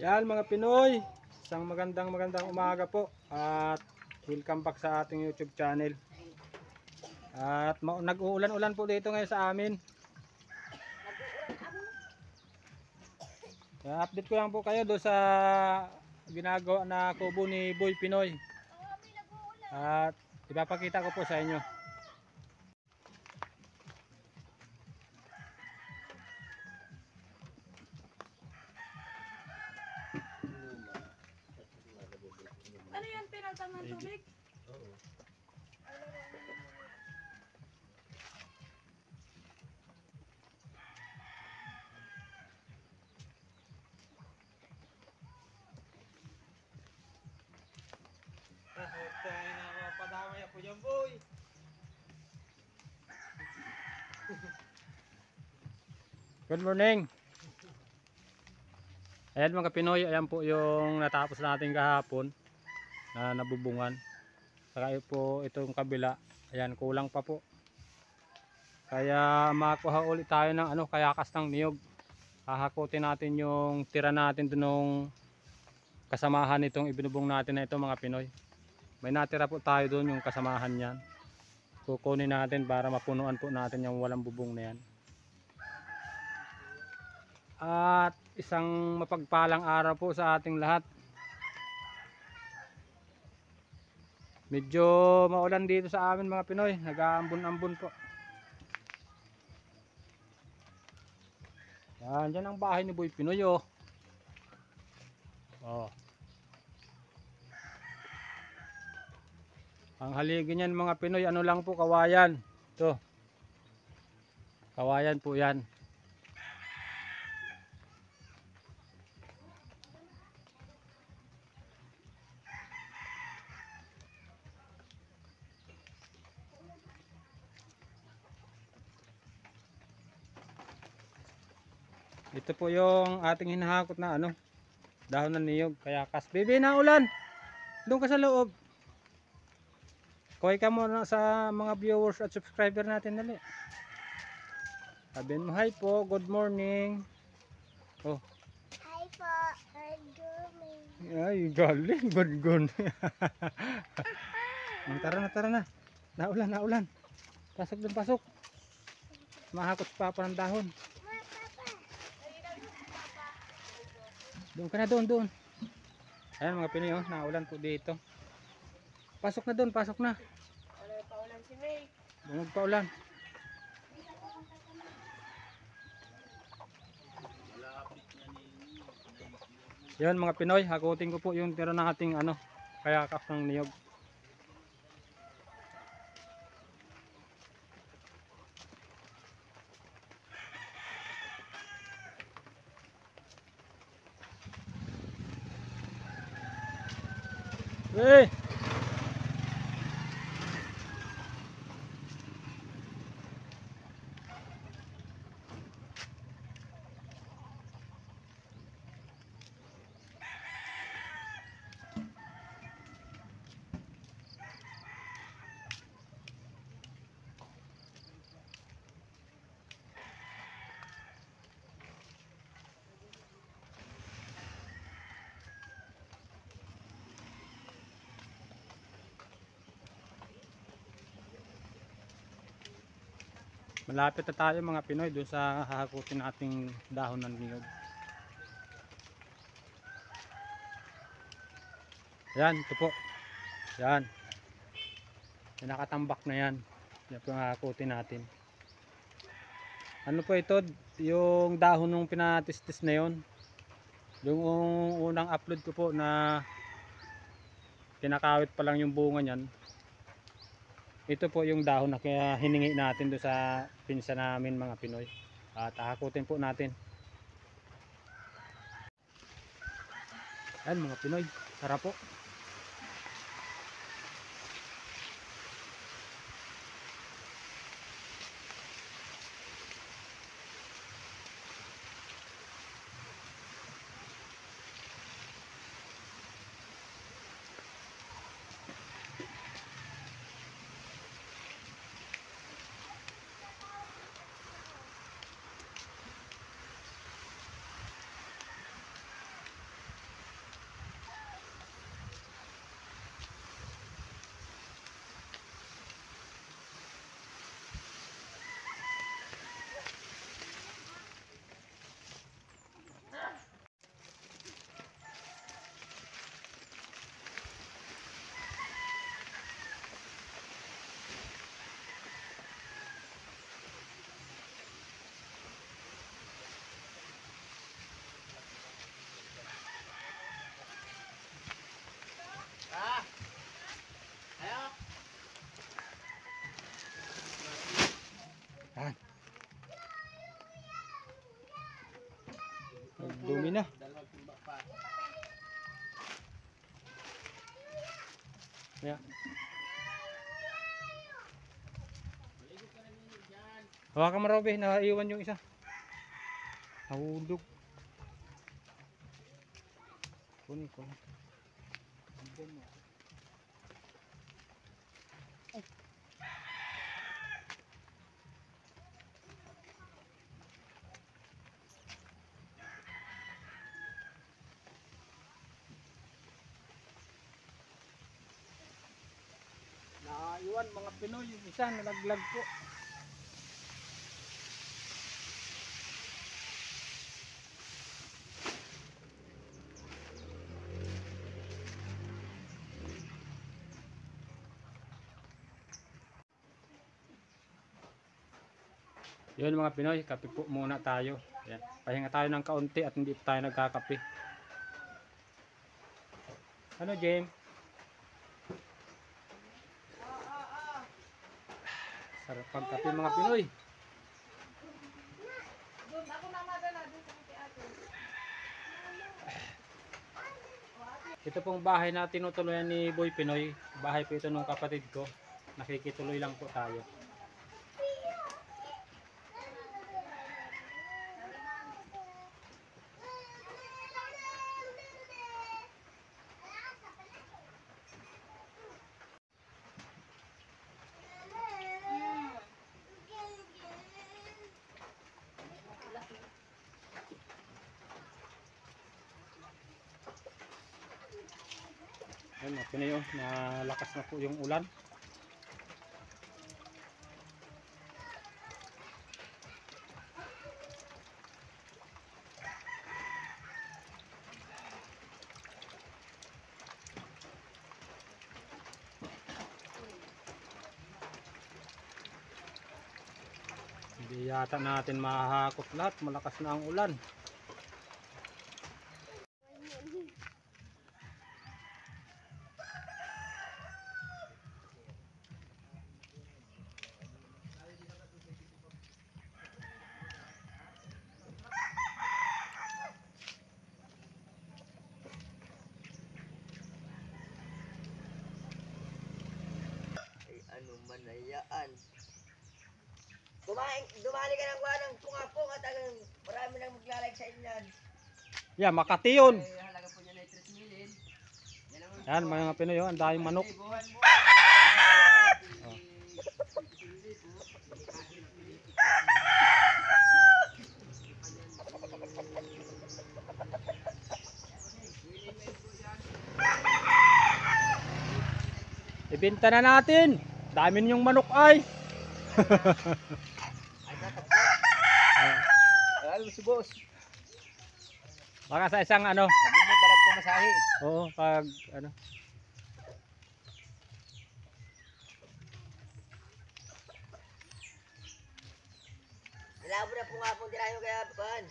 Yan mga Pinoy, isang magandang umaga po at welcome back sa ating YouTube channel. At nag-uulan-ulan po dito ngayon sa amin. Kaya update ko lang po kayo do sa ginagawa na kubo ni Boy Pinoy. At ipapakita ko po sa inyo. Ano yan, pinaltang ng tubig? Oo. Padamay ako dyan, Boy. Good morning. Ayan mga Pinoy, ayan po yung natapos natin kahapon na nabubungan. Saka po itong kabila, ayan kulang pa po. Kaya makuha ulit tayo ng kayakas ng niyog. Hahakutin natin yung tira natin dun nung kasamahan nitong ibinubong natin na ito mga Pinoy. May natira po tayo dun yung kasamahan niyan. Kukunin natin para mapunuan po natin yung walang bubong na yan. At isang mapagpalang araw po sa ating lahat. Medyo maulan dito sa amin mga Pinoy, nag-aambon-ambon po. Yan, dyan ang bahay ni Boy Pinoy oh. Oh. Ang haligi niyan mga Pinoy, ano lang po, kawayan. Ito. Kawayan po yan. Ito po yung ating hinahakot na dahon ng niyog. Kaya Bibi na ulan. Doon ka sa loob. Kuhay ka muna sa mga viewers at subscriber natin dali. Sabihin mo hi po, good morning. Oh. Hi po, good morning. Ay, galing, good. Tara na. Naulan. Pasok doon, pasok. Mahakot pa ng dahon. Doon ka na doon. Ayan mga Pinoy oh, naulan po dito. Pasok na doon, pasok na. Ano paulan si May? Paulan. Yan mga Pinoy, hakutin ko po yung tira nating kayakas ng niyog. Hey! Malapit na tayo mga Pinoy doon sa hahakutin nating dahon ng niyog. Yan, ito po. Yan. Nakatambak na yan. Yan po yung hahakutin natin. Ano po ito? Yung dahon nung pinatistis na yon. Yung unang upload ko po na kinakawit pa lang yung bunga niyan. Ito po yung dahon na kaya hiningi natin do sa pinsa namin mga Pinoy. At hahakutin po natin. Ayan mga Pinoy, tara po. Dami na. Yeah. Hawakan mo, Robby, naiwan yung isa. Nahulog. Kunin ko. Naiwan mga Pinoy, yung isa nalaglag po. Yun mga Pinoy, kape po muna tayo. Yan. Pahinga tayo ng kaunti at hindi tayo nagkakape. Ano, James? Sarap pang kape mga Pinoy. Doon, ako namadala doon sa kiti ate. Ito pong bahay na tinutuloyan ni Boy Pinoy. Bahay po ito ng kapatid ko. Nakikituloy lang po tayo. Ayun mga Pinoy, oh, nalakas na po yung ulan. Hindi yata natin mahahakot lahat, malakas na ang ulan. Ano man na yan. Dumali ka ng ng pungapong at marami nang maglalike sa inyan. Yeah, Makati yun. Halaga po niya na 3 million. Yan mga Pinoy, oh, ang daming manok. Ibenta na natin. Dami yung manok ay. Alam mo si boss. Baka sa isang ano. Nabimod na lang po masahe. Oo, pag ano. Nilabo na pungapong dirayo kaya pan.